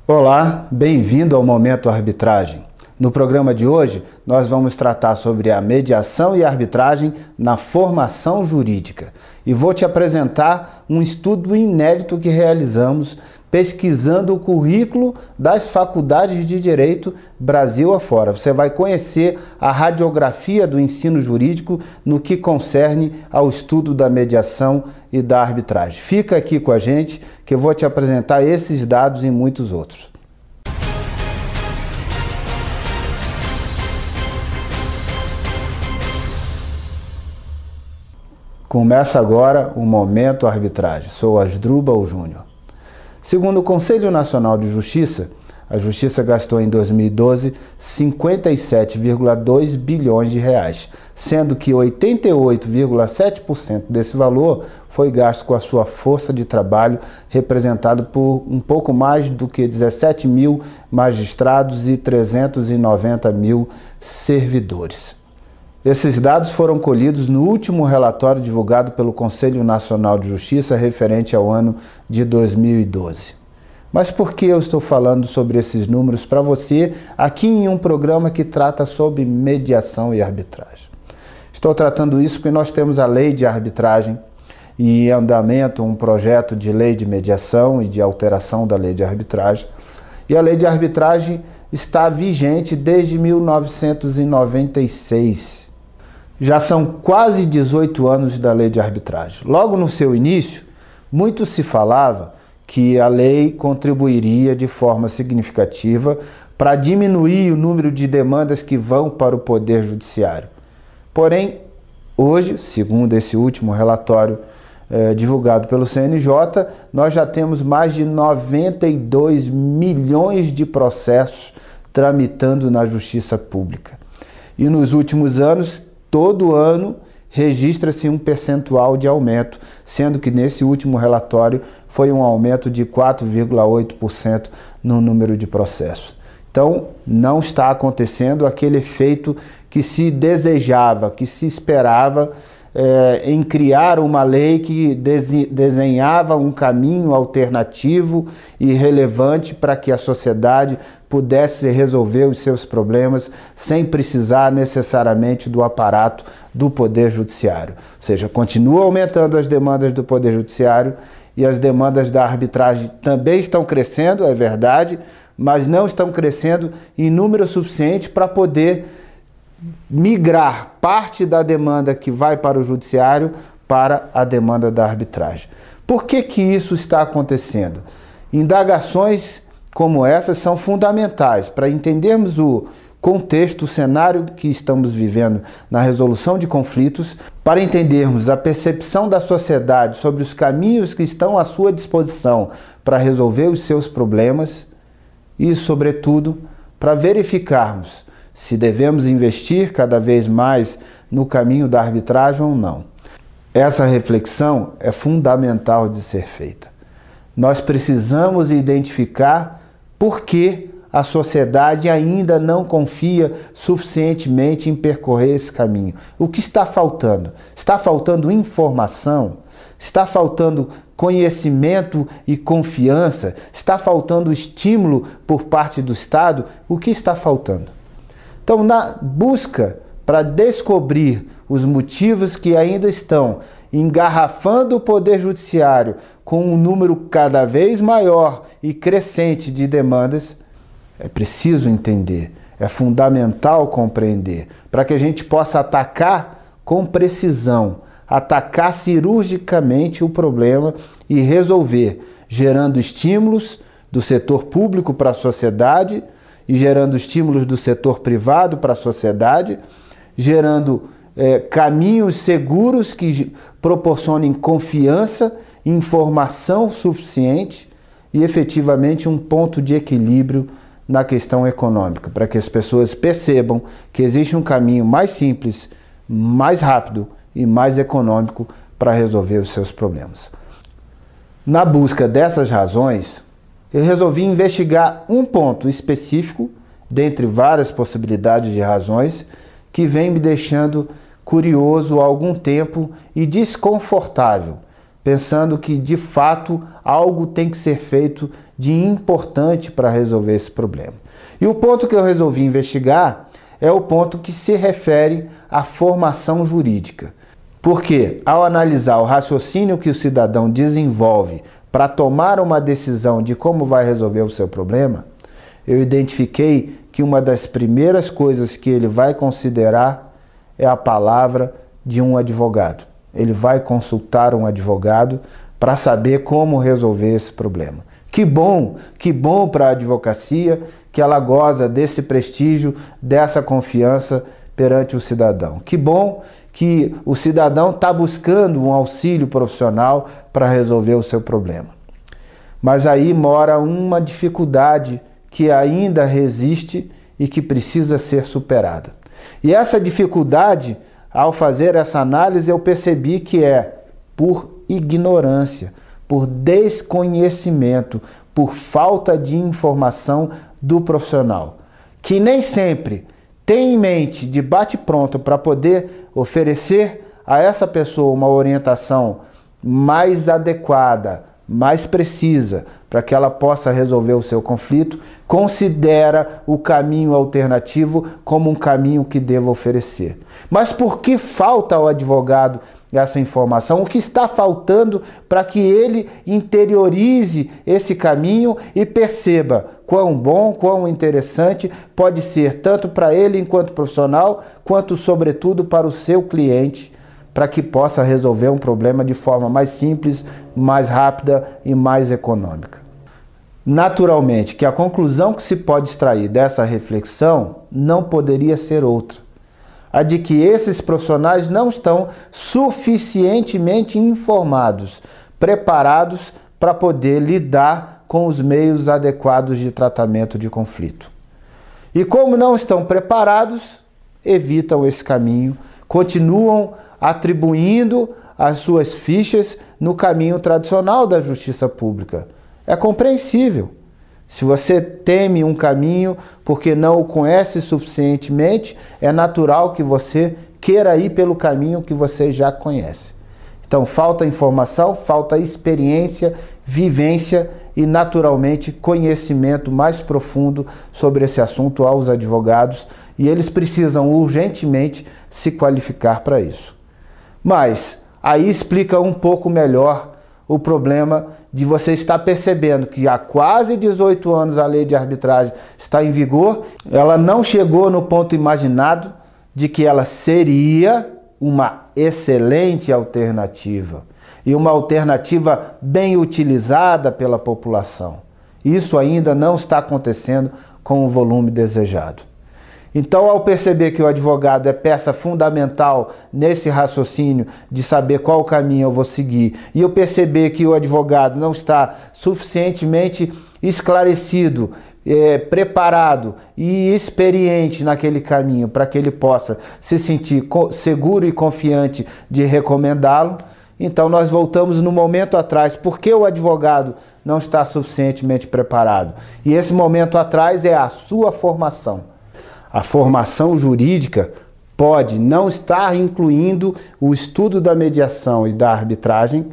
Olá, bem-vindo ao Momento Arbitragem. No programa de hoje, nós vamos tratar sobre a mediação e arbitragem na formação jurídica. E vou te apresentar um estudo inédito que realizamos pesquisando o currículo das faculdades de Direito Brasil afora. Você vai conhecer a radiografia do ensino jurídico no que concerne ao estudo da mediação e da arbitragem. Fica aqui com a gente que eu vou te apresentar esses dados e muitos outros. Começa agora o Momento Arbitragem. Sou Asdrubal Júnior. Segundo o Conselho Nacional de Justiça, a Justiça gastou em 2012 57,2 bilhões de reais, sendo que 88,7% desse valor foi gasto com a sua força de trabalho, representado por um pouco mais do que 17 mil magistrados e 390 mil servidores. Esses dados foram colhidos no último relatório divulgado pelo Conselho Nacional de Justiça referente ao ano de 2012. Mas por que eu estou falando sobre esses números para você aqui em um programa que trata sobre mediação e arbitragem? Estou tratando isso porque nós temos a Lei de Arbitragem e em andamento um projeto de lei de mediação e de alteração da Lei de Arbitragem. E a Lei de Arbitragem está vigente desde 1996. Já são quase 18 anos da Lei de Arbitragem. Logo no seu início, muito se falava que a lei contribuiria de forma significativa para diminuir o número de demandas que vão para o Poder Judiciário. Porém, hoje, segundo esse último relatório divulgado pelo CNJ, nós já temos mais de 92 milhões de processos tramitando na Justiça Pública. E nos últimos anos, todo ano, registra-se um percentual de aumento, sendo que nesse último relatório foi um aumento de 4,8% no número de processos. Então, não está acontecendo aquele efeito que se desejava, que se esperava em criar uma lei que desenhava um caminho alternativo e relevante para que a sociedade pudesse resolver os seus problemas sem precisar necessariamente do aparato do Poder Judiciário. Ou seja, continua aumentando as demandas do Poder Judiciário e as demandas da arbitragem também estão crescendo, é verdade, mas não estão crescendo em número suficiente para poder migrar parte da demanda que vai para o judiciário para a demanda da arbitragem. Por que que isso está acontecendo? Indagações como essas são fundamentais para entendermos o contexto, o cenário que estamos vivendo na resolução de conflitos, para entendermos a percepção da sociedade sobre os caminhos que estão à sua disposição para resolver os seus problemas e, sobretudo, para verificarmos se devemos investir cada vez mais no caminho da arbitragem ou não. Essa reflexão é fundamental de ser feita. Nós precisamos identificar por que a sociedade ainda não confia suficientemente em percorrer esse caminho. O que está faltando? Está faltando informação? Está faltando conhecimento e confiança? Está faltando estímulo por parte do Estado? O que está faltando? Então, na busca para descobrir os motivos que ainda estão engarrafando o Poder Judiciário com um número cada vez maior e crescente de demandas, é preciso entender, é fundamental compreender, para que a gente possa atacar com precisão, atacar cirurgicamente o problema e resolver, gerando estímulos do setor público para a sociedade, e gerando estímulos do setor privado para a sociedade, gerando caminhos seguros que proporcionem confiança, informação suficiente e efetivamente um ponto de equilíbrio na questão econômica, para que as pessoas percebam que existe um caminho mais simples, mais rápido e mais econômico para resolver os seus problemas. Na busca dessas razões, eu resolvi investigar um ponto específico, dentre várias possibilidades de razões, que vem me deixando curioso há algum tempo e desconfortável pensando que de fato algo tem que ser feito de importante para resolver esse problema. E o ponto que eu resolvi investigar é o ponto que se refere à formação jurídica. Porque, ao analisar o raciocínio que o cidadão desenvolve para tomar uma decisão de como vai resolver o seu problema, eu identifiquei que uma das primeiras coisas que ele vai considerar é a palavra de um advogado. Ele vai consultar um advogado para saber como resolver esse problema. Que bom para a advocacia que ela goza desse prestígio, dessa confiança perante o cidadão. Que bom que o cidadão está buscando um auxílio profissional para resolver o seu problema. Mas aí mora uma dificuldade que ainda resiste e que precisa ser superada. E essa dificuldade, ao fazer essa análise, eu percebi que é por ignorância, por desconhecimento, por falta de informação do profissional, que nem sempre tem em mente de bate-pronto para poder oferecer a essa pessoa uma orientação mais adequada, mais precisa, para que ela possa resolver o seu conflito, considera o caminho alternativo como um caminho que deva oferecer. Mas por que falta ao advogado essa informação? O que está faltando para que ele interiorize esse caminho e perceba quão bom, quão interessante pode ser, tanto para ele enquanto profissional, quanto sobretudo para o seu cliente, para que possa resolver um problema de forma mais simples, mais rápida e mais econômica. Naturalmente, que a conclusão que se pode extrair dessa reflexão não poderia ser outra. A de que esses profissionais não estão suficientemente informados, preparados para poder lidar com os meios adequados de tratamento de conflito. E como não estão preparados, evitam esse caminho, continuam atribuindo as suas fichas no caminho tradicional da justiça pública. É compreensível. Se você teme um caminho porque não o conhece suficientemente, é natural que você queira ir pelo caminho que você já conhece. Então, falta informação, falta experiência, vivência e, naturalmente, conhecimento mais profundo sobre esse assunto aos advogados, e eles precisam urgentemente se qualificar para isso. Mas aí explica um pouco melhor o problema de você estar percebendo que há quase 18 anos a lei de arbitragem está em vigor, ela não chegou no ponto imaginado de que ela seria uma excelente alternativa e uma alternativa bem utilizada pela população. Isso ainda não está acontecendo com o volume desejado. Então, ao perceber que o advogado é peça fundamental nesse raciocínio de saber qual caminho eu vou seguir, e eu perceber que o advogado não está suficientemente esclarecido, preparado e experiente naquele caminho para que ele possa se sentir seguro e confiante de recomendá-lo, então nós voltamos no momento atrás. Por que o advogado não está suficientemente preparado? E esse momento atrás é a sua formação. A formação jurídica pode não estar incluindo o estudo da mediação e da arbitragem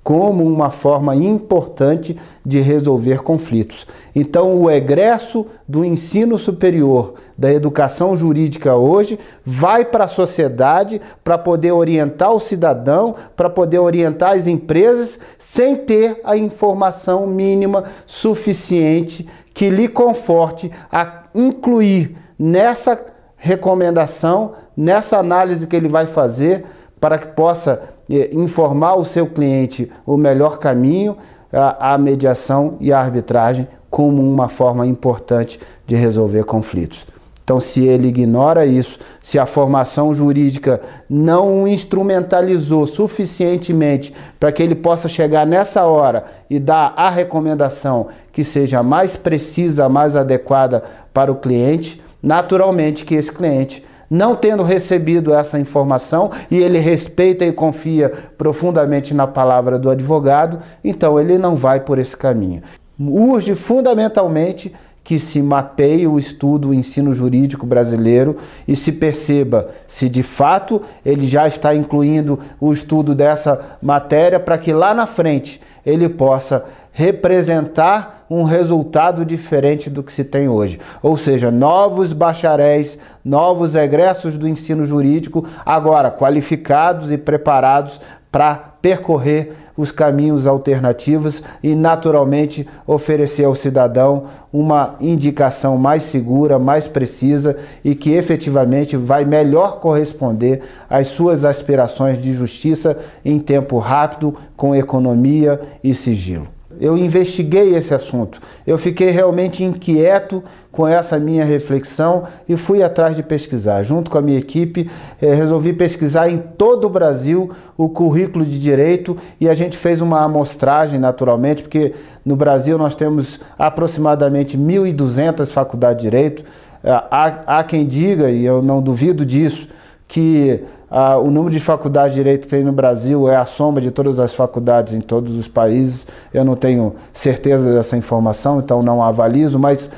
como uma forma importante de resolver conflitos. Então, o egresso do ensino superior da educação jurídica hoje vai para a sociedade para poder orientar o cidadão, para poder orientar as empresas, sem ter a informação mínima suficiente que lhe conforte a incluir nessa recomendação, nessa análise que ele vai fazer, para que possa informar o seu cliente o melhor caminho, a mediação e a arbitragem como uma forma importante de resolver conflitos. Então, se ele ignora isso, se a formação jurídica não o instrumentalizou suficientemente para que ele possa chegar nessa hora e dar a recomendação que seja mais precisa, mais adequada para o cliente, naturalmente que esse cliente, não tendo recebido essa informação, e ele respeita e confia profundamente na palavra do advogado, então ele não vai por esse caminho. Urge fundamentalmente que se mapeie o estudo, o ensino jurídico brasileiro e se perceba se de fato ele já está incluindo o estudo dessa matéria para que lá na frente ele possa representar um resultado diferente do que se tem hoje. Ou seja, novos bacharéis, novos egressos do ensino jurídico, agora qualificados e preparados para percorrer os caminhos alternativos e, naturalmente, oferecer ao cidadão uma indicação mais segura, mais precisa e que efetivamente vai melhor corresponder às suas aspirações de justiça em tempo rápido, com economia e sigilo. Eu investiguei esse assunto, eu fiquei realmente inquieto com essa minha reflexão e fui atrás de pesquisar. Junto com a minha equipe, resolvi pesquisar em todo o Brasil o currículo de direito e a gente fez uma amostragem, naturalmente, porque no Brasil nós temos aproximadamente 1.200 faculdades de direito. Há quem diga, e eu não duvido disso, que o número de faculdades de direito que tem no Brasil é a soma de todas as faculdades em todos os países. Eu não tenho certeza dessa informação, então não a avalizo, mas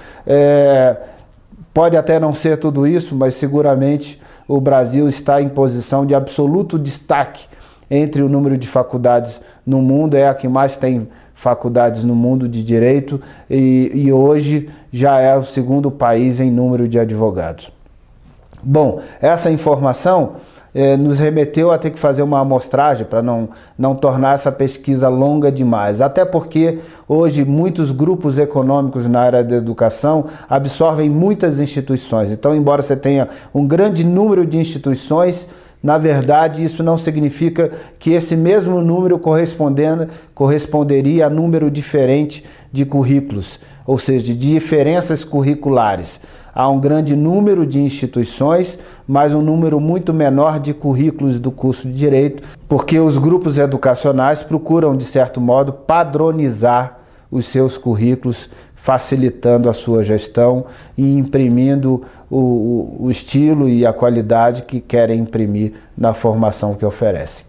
pode até não ser tudo isso, mas seguramente o Brasil está em posição de absoluto destaque entre o número de faculdades no mundo, é a que mais tem faculdades no mundo de direito e hoje já é o segundo país em número de advogados. Bom, essa informação nos remeteu a ter que fazer uma amostragem para não tornar essa pesquisa longa demais. Até porque hoje muitos grupos econômicos na área da educação absorvem muitas instituições. Então, embora você tenha um grande número de instituições, na verdade, isso não significa que esse mesmo número corresponderia a número diferente de currículos, ou seja, de diferenças curriculares. Há um grande número de instituições, mas um número muito menor de currículos do curso de Direito, porque os grupos educacionais procuram, de certo modo, padronizar os seus currículos, facilitando a sua gestão e imprimindo o estilo e a qualidade que querem imprimir na formação que oferecem.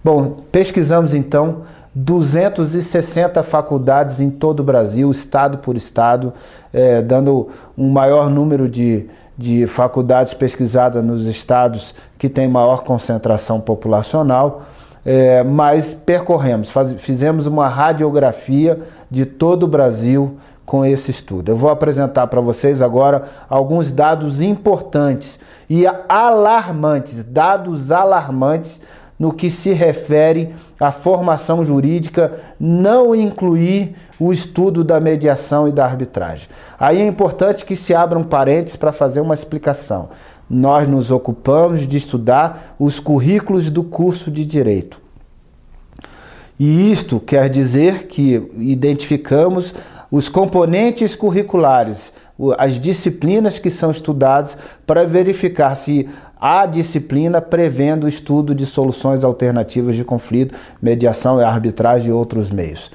Bom, pesquisamos então 260 faculdades em todo o Brasil, estado por estado, dando um maior número de faculdades pesquisadas nos estados que têm maior concentração populacional, mas percorremos, fizemos uma radiografia de todo o Brasil com esse estudo. Eu vou apresentar para vocês agora alguns dados importantes e alarmantes, dados alarmantes no que se refere à formação jurídica, não incluir o estudo da mediação e da arbitragem. Aí é importante que se abra um parênteses para fazer uma explicação. Nós nos ocupamos de estudar os currículos do curso de Direito. E isto quer dizer que identificamos os componentes curriculares, as disciplinas que são estudadas, para verificar se há disciplina prevendo o estudo de soluções alternativas de conflito, mediação e arbitragem e outros meios.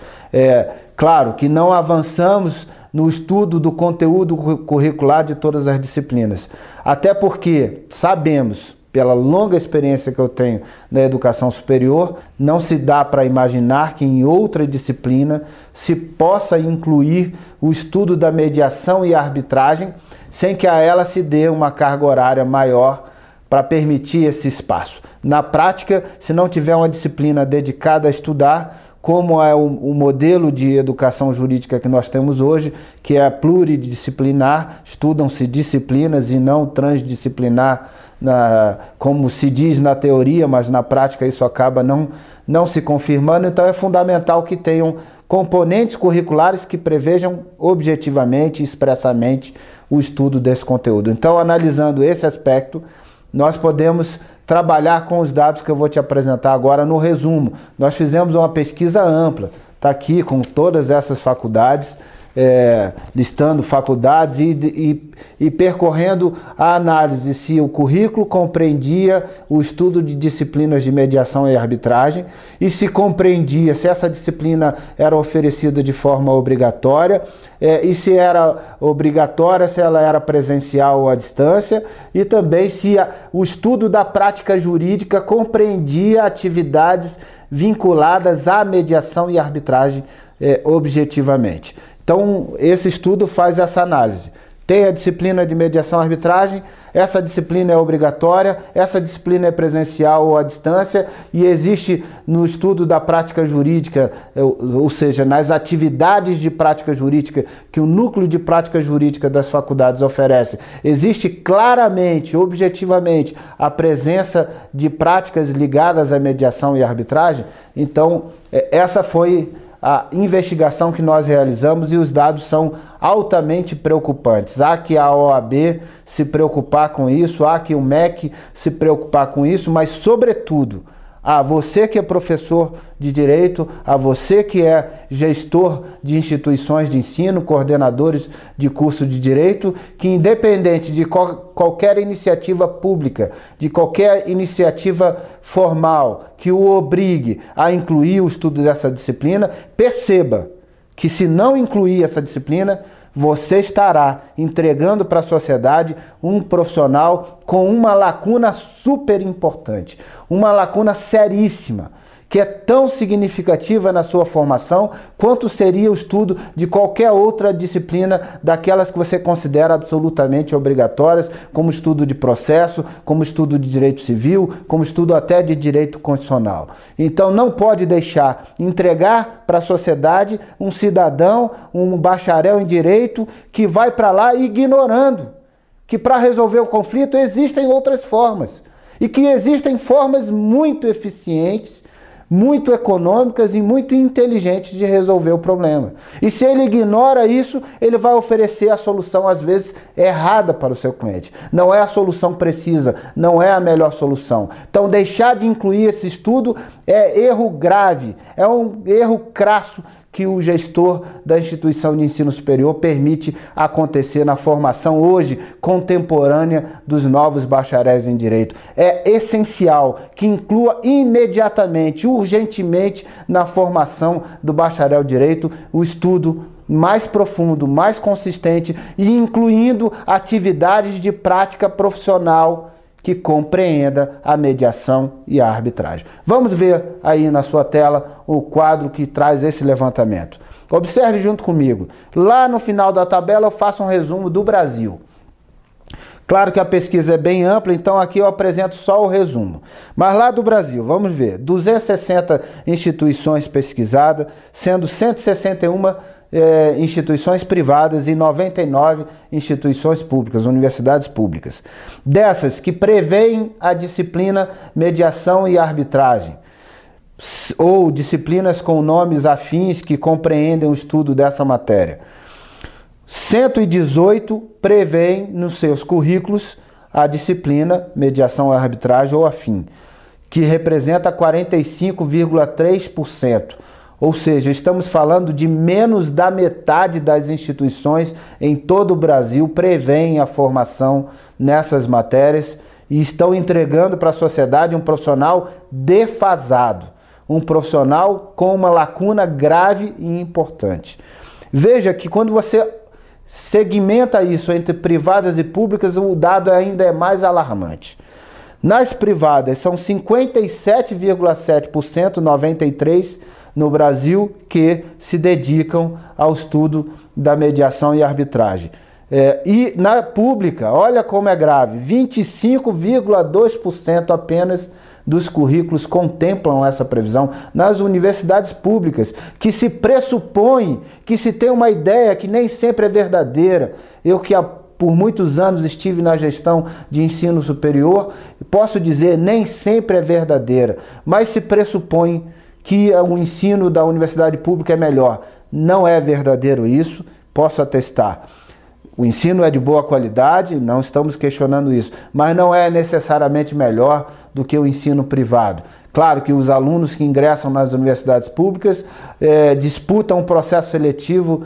Claro que não avançamos no estudo do conteúdo curricular de todas as disciplinas, até porque sabemos, pela longa experiência que eu tenho na educação superior, não se dá para imaginar que em outra disciplina se possa incluir o estudo da mediação e arbitragem sem que a ela se dê uma carga horária maior para permitir esse espaço. Na prática, se não tiver uma disciplina dedicada a estudar, como é o modelo de educação jurídica que nós temos hoje, que é pluridisciplinar, estudam-se disciplinas e não transdisciplinar, como se diz na teoria, mas na prática isso acaba não se confirmando. Então é fundamental que tenham componentes curriculares que prevejam objetivamente e expressamente o estudo desse conteúdo. Então, analisando esse aspecto, nós podemos trabalhar com os dados que eu vou te apresentar agora no resumo. Nós fizemos uma pesquisa ampla, está aqui com todas essas faculdades, listando faculdades e percorrendo a análise se o currículo compreendia o estudo de disciplinas de mediação e arbitragem e se compreendia se essa disciplina era oferecida de forma obrigatória e se era obrigatória, se ela era presencial ou à distância e também se o estudo da prática jurídica compreendia atividades vinculadas à mediação e arbitragem objetivamente. Então, esse estudo faz essa análise. Tem a disciplina de mediação e arbitragem, essa disciplina é obrigatória, essa disciplina é presencial ou à distância, e existe no estudo da prática jurídica, ou seja, nas atividades de prática jurídica que o núcleo de prática jurídica das faculdades oferece, existe claramente, objetivamente, a presença de práticas ligadas à mediação e arbitragem. Então, essa foi a investigação que nós realizamos e os dados são altamente preocupantes. Há que a OAB se preocupar com isso, há que o MEC se preocupar com isso, mas, sobretudo, a você que é professor de direito, a você que é gestor de instituições de ensino, coordenadores de curso de direito, que independente de qualquer iniciativa pública, de qualquer iniciativa formal que o obrigue a incluir o estudo dessa disciplina, perceba que se não incluir essa disciplina, você estará entregando para a sociedade um profissional com uma lacuna super importante, uma lacuna seríssima, que é tão significativa na sua formação quanto seria o estudo de qualquer outra disciplina daquelas que você considera absolutamente obrigatórias, como estudo de processo, como estudo de direito civil, como estudo até de direito constitucional. Então não pode deixar entregar para a sociedade um cidadão, um bacharel em direito que vai para lá ignorando que para resolver o conflito existem outras formas e que existem formas muito eficientes, muito econômicas e muito inteligentes de resolver o problema. E se ele ignora isso, ele vai oferecer a solução, às vezes, errada para o seu cliente. Não é a solução precisa, não é a melhor solução. Então, deixar de incluir esse estudo é erro grave, é um erro crasso que o gestor da instituição de ensino superior permite acontecer na formação hoje contemporânea dos novos bacharéis em direito. É essencial que inclua imediatamente, urgentemente, na formação do bacharel em direito, o estudo mais profundo, mais consistente e incluindo atividades de prática profissional que compreenda a mediação e a arbitragem. Vamos ver aí na sua tela o quadro que traz esse levantamento. Observe junto comigo. Lá no final da tabela eu faço um resumo do Brasil. Claro que a pesquisa é bem ampla, então aqui eu apresento só o resumo. Mas lá do Brasil, vamos ver, 260 instituições pesquisadas, sendo 161 instituições privadas e 99 instituições públicas, universidades públicas. Dessas que prevêem a disciplina mediação e arbitragem, ou disciplinas com nomes afins que compreendem o estudo dessa matéria. 118 prevêem nos seus currículos a disciplina mediação e arbitragem ou afim, que representa 45,3%. Ou seja, estamos falando de menos da metade das instituições em todo o Brasil prevêem a formação nessas matérias e estão entregando para a sociedade um profissional defasado, um profissional com uma lacuna grave e importante. Veja que quando você segmenta isso entre privadas e públicas, o dado ainda é mais alarmante. Nas privadas são 57,7%, 93% no Brasil, que se dedicam ao estudo da mediação e arbitragem. E na pública, olha como é grave, 25,2% apenas dos currículos contemplam essa previsão. Nas universidades públicas, que se pressupõe, que se tem uma ideia que nem sempre é verdadeira. Eu que por muitos anos estive na gestão de ensino superior, posso dizer, nem sempre é verdadeira, mas se pressupõe que o ensino da universidade pública é melhor. Não é verdadeiro isso, posso atestar. O ensino é de boa qualidade, não estamos questionando isso, mas não é necessariamente melhor do que o ensino privado. Claro que os alunos que ingressam nas universidades públicas disputam um processo seletivo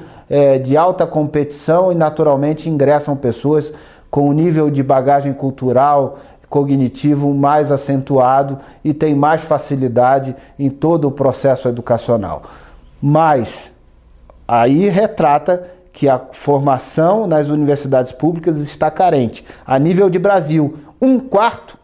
de alta competição e naturalmente ingressam pessoas com um nível de bagagem cultural, cognitivo mais acentuado e tem mais facilidade em todo o processo educacional. Mas aí retrata que a formação nas universidades públicas está carente. A nível de Brasil, um quarto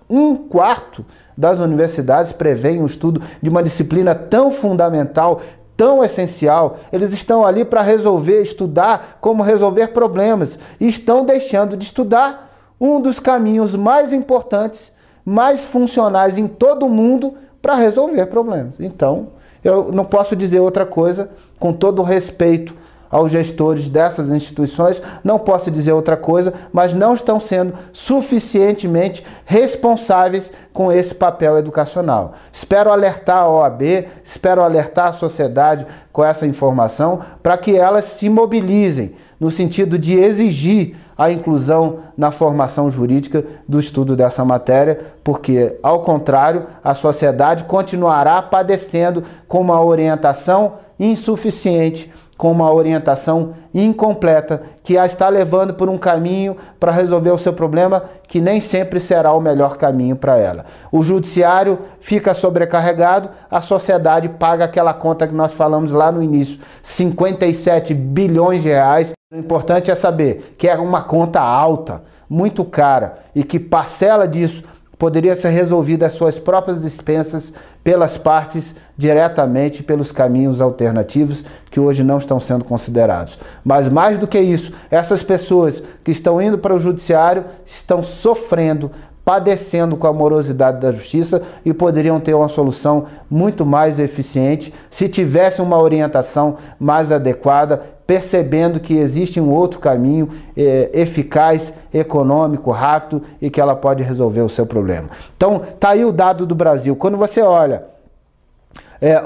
das universidades prevêem o estudo de uma disciplina tão fundamental, tão essencial. Eles estão ali para resolver, estudar como resolver problemas. E estão deixando de estudar um dos caminhos mais importantes, mais funcionais em todo o mundo para resolver problemas. Então, eu não posso dizer outra coisa, com todo o respeito aos gestores dessas instituições, não posso dizer outra coisa, mas não estão sendo suficientemente responsáveis com esse papel educacional. Espero alertar a OAB, espero alertar a sociedade com essa informação para que elas se mobilizem no sentido de exigir a inclusão na formação jurídica do estudo dessa matéria, porque, ao contrário, a sociedade continuará padecendo com uma orientação insuficiente, com uma orientação incompleta, que a está levando por um caminho para resolver o seu problema que nem sempre será o melhor caminho para ela. O judiciário fica sobrecarregado, a sociedade paga aquela conta que nós falamos lá no início, 57 bilhões de reais. O importante é saber que é uma conta alta, muito cara, e que parcela disso poderia ser resolvida às suas próprias expensas pelas partes diretamente pelos caminhos alternativos que hoje não estão sendo considerados. Mas mais do que isso, essas pessoas que estão indo para o judiciário estão sofrendo, padecendo com a morosidade da justiça e poderiam ter uma solução muito mais eficiente se tivesse uma orientação mais adequada, percebendo que existe um outro caminho eficaz, econômico, rápido e que ela pode resolver o seu problema. Então, tá aí o dado do Brasil. Quando você olha,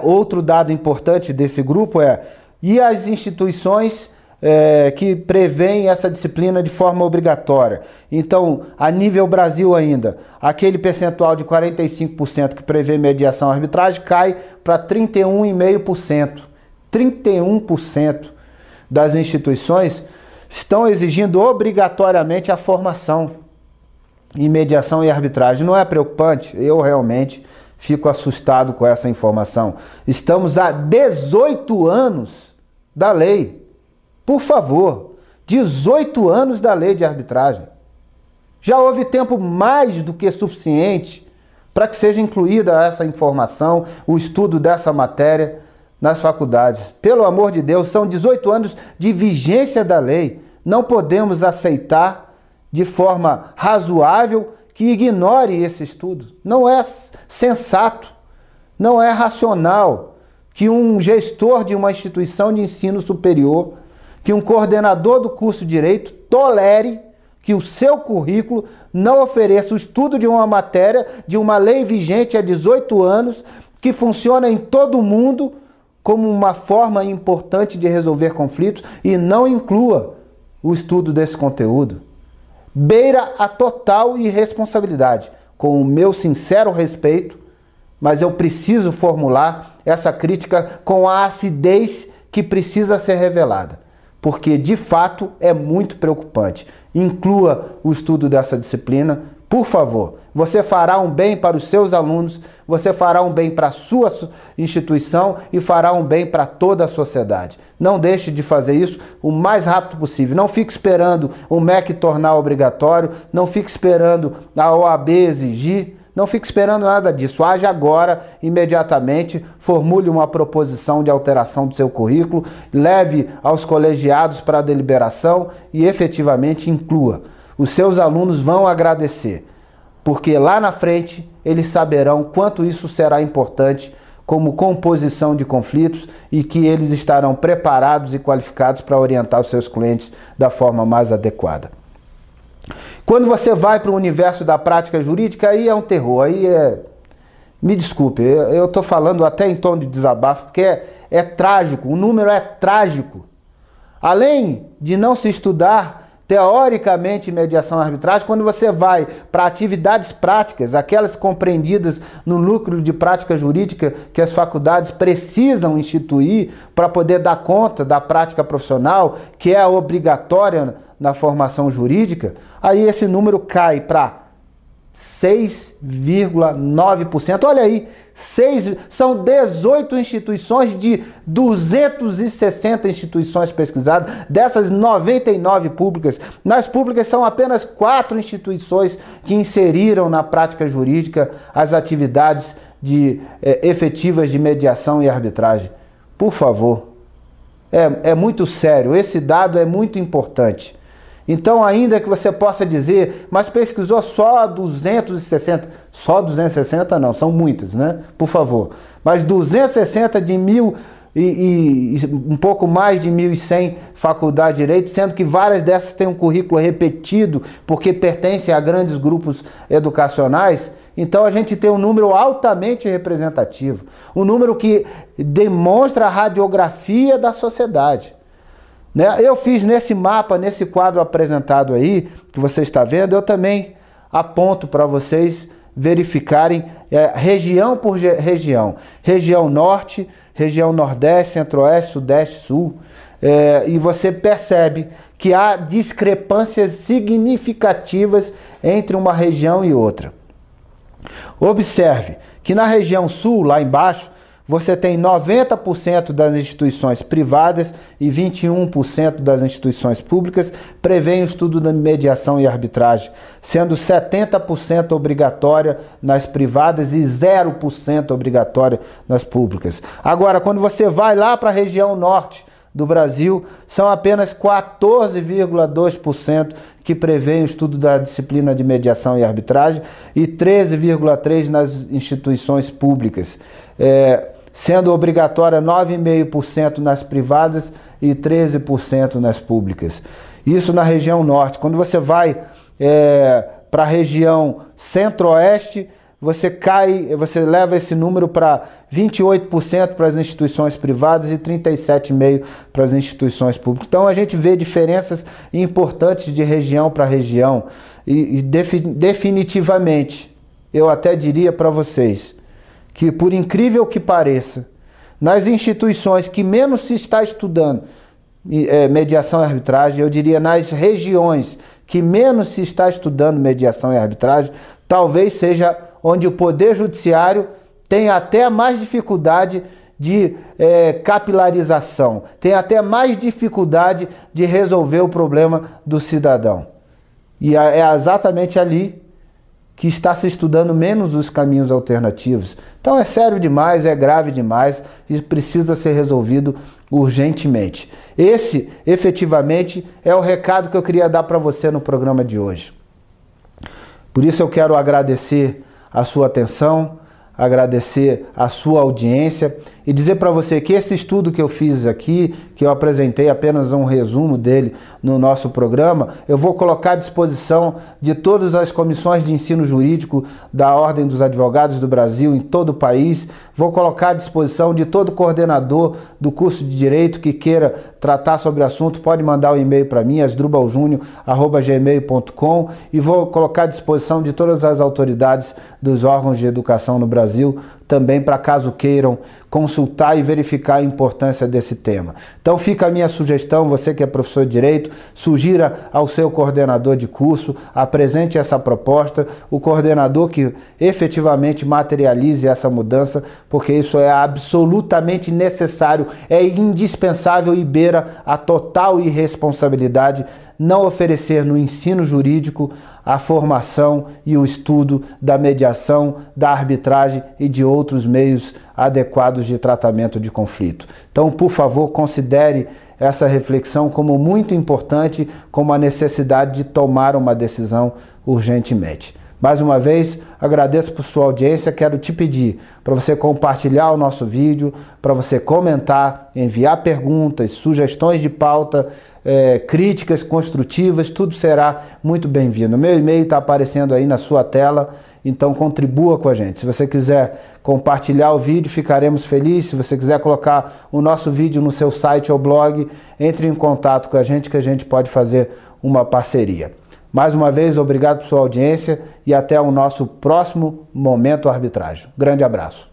outro dado importante desse grupo e as instituições que prevêem essa disciplina de forma obrigatória. Então, a nível Brasil ainda, aquele percentual de 45% que prevê mediação e arbitragem cai para 31,5%. 31% das instituições estão exigindo obrigatoriamente a formação em mediação e arbitragem. Não é preocupante? Eu realmente fico assustado com essa informação. Estamos há 18 anos da lei. Por favor, 18 anos da lei de arbitragem. Já houve tempo mais do que suficiente para que seja incluída essa informação, o estudo dessa matéria nas faculdades. Pelo amor de Deus, são 18 anos de vigência da lei. Não podemos aceitar de forma razoável que ignore esse estudo. Não é sensato, não é racional que um gestor de uma instituição de ensino superior, que um coordenador do curso de Direito tolere que o seu currículo não ofereça o estudo de uma matéria, de uma lei vigente há 18 anos, que funciona em todo o mundo como uma forma importante de resolver conflitos e não inclua o estudo desse conteúdo. Beira a total irresponsabilidade, com o meu sincero respeito, mas eu preciso formular essa crítica com a acidez que precisa ser revelada, porque de fato é muito preocupante. Inclua o estudo dessa disciplina, por favor. Você fará um bem para os seus alunos, você fará um bem para a sua instituição e fará um bem para toda a sociedade. Não deixe de fazer isso o mais rápido possível. Não fique esperando o MEC tornar obrigatório, não fique esperando a OAB exigir, não fique esperando nada disso. Age agora, imediatamente, formule uma proposição de alteração do seu currículo, leve aos colegiados para a deliberação e efetivamente inclua. Os seus alunos vão agradecer, porque lá na frente eles saberão quanto isso será importante como composição de conflitos e que eles estarão preparados e qualificados para orientar os seus clientes da forma mais adequada. Quando você vai para o universo da prática jurídica, aí é um terror, aí me desculpe, eu estou falando até em tom de desabafo, porque é trágico, o número é trágico. Além de não se estudar teoricamente mediação e arbitragem, quando você vai para atividades práticas, aquelas compreendidas no núcleo de prática jurídica que as faculdades precisam instituir para poder dar conta da prática profissional, que é obrigatória na formação jurídica, aí esse número cai para 6,9%. Olha aí, são 18 instituições de 260 instituições pesquisadas, dessas 99 públicas. Nas públicas são apenas 4 instituições que inseriram na prática jurídica as atividades efetivas de mediação e arbitragem. por favor. É muito sério, esse dado é muito importante. Então, ainda que você possa dizer, mas pesquisou só 260, só 260 não, são muitas, né? Por favor. Mas 260 de 1.000 e um pouco mais de 1.100 faculdades de Direito, sendo que várias dessas têm um currículo repetido, porque pertencem a grandes grupos educacionais. Então, a gente tem um número altamente representativo, um número que demonstra a radiografia da sociedade. Eu fiz nesse mapa, nesse quadro apresentado aí, que você está vendo, eu também aponto para vocês verificarem região por região. Região Norte, região Nordeste, Centro-Oeste, Sudeste, Sul. E você percebe que há discrepâncias significativas entre uma região e outra. Observe que na região Sul, lá embaixo, você tem 90% das instituições privadas e 21% das instituições públicas prevêem o estudo da mediação e arbitragem, sendo 70% obrigatória nas privadas e 0% obrigatória nas públicas. Agora, quando você vai lá para a região norte do Brasil, são apenas 14,2% que prevêem o estudo da disciplina de mediação e arbitragem e 13,3% nas instituições públicas, sendo obrigatória 9,5% nas privadas e 13% nas públicas. Isso na região norte. Quando você vai para a região centro-oeste, você leva esse número para 28% para as instituições privadas e 37,5% para as instituições públicas. Então a gente vê diferenças importantes de região para região e definitivamente, eu até diria para vocês, que por incrível que pareça, nas instituições que menos se está estudando mediação e arbitragem, eu diria nas regiões que menos se está estudando mediação e arbitragem, talvez seja onde o Poder Judiciário tem até mais dificuldade de capilarização, tem até mais dificuldade de resolver o problema do cidadão. E é exatamente ali que está se estudando menos os caminhos alternativos. Então é sério demais, é grave demais e precisa ser resolvido urgentemente. Esse, efetivamente, é o recado que eu queria dar para você no programa de hoje. Por isso eu quero agradecer a sua atenção, agradecer a sua audiência e dizer para você que esse estudo que eu fiz aqui, que eu apresentei apenas um resumo dele no nosso programa, eu vou colocar à disposição de todas as comissões de ensino jurídico da Ordem dos Advogados do Brasil em todo o país, vou colocar à disposição de todo coordenador do curso de Direito que queira tratar sobre o assunto, pode mandar um e-mail para mim, asdrubaljunio@gmail.com, e vou colocar à disposição de todas as autoridades dos órgãos de educação no Brasil, também para caso queiram consultar e verificar a importância desse tema. Então fica a minha sugestão, você que é professor de Direito, sugira ao seu coordenador de curso, apresente essa proposta, o coordenador que efetivamente materialize essa mudança, porque isso é absolutamente necessário, é indispensável e beira a total irresponsabilidade não oferecer no ensino jurídico a formação e o estudo da mediação, da arbitragem e de outros meios adequados de tratamento de conflito. Então, por favor, considere essa reflexão como muito importante, como a necessidade de tomar uma decisão urgentemente. Mais uma vez, agradeço por sua audiência, quero te pedir para você compartilhar o nosso vídeo, para você comentar, enviar perguntas, sugestões de pauta, críticas construtivas, tudo será muito bem-vindo. Meu e-mail está aparecendo aí na sua tela, então contribua com a gente. Se você quiser compartilhar o vídeo, ficaremos felizes. Se você quiser colocar o nosso vídeo no seu site ou blog, entre em contato com a gente que a gente pode fazer uma parceria. Mais uma vez, obrigado por sua audiência e até o nosso próximo Momento Arbitragem. Grande abraço.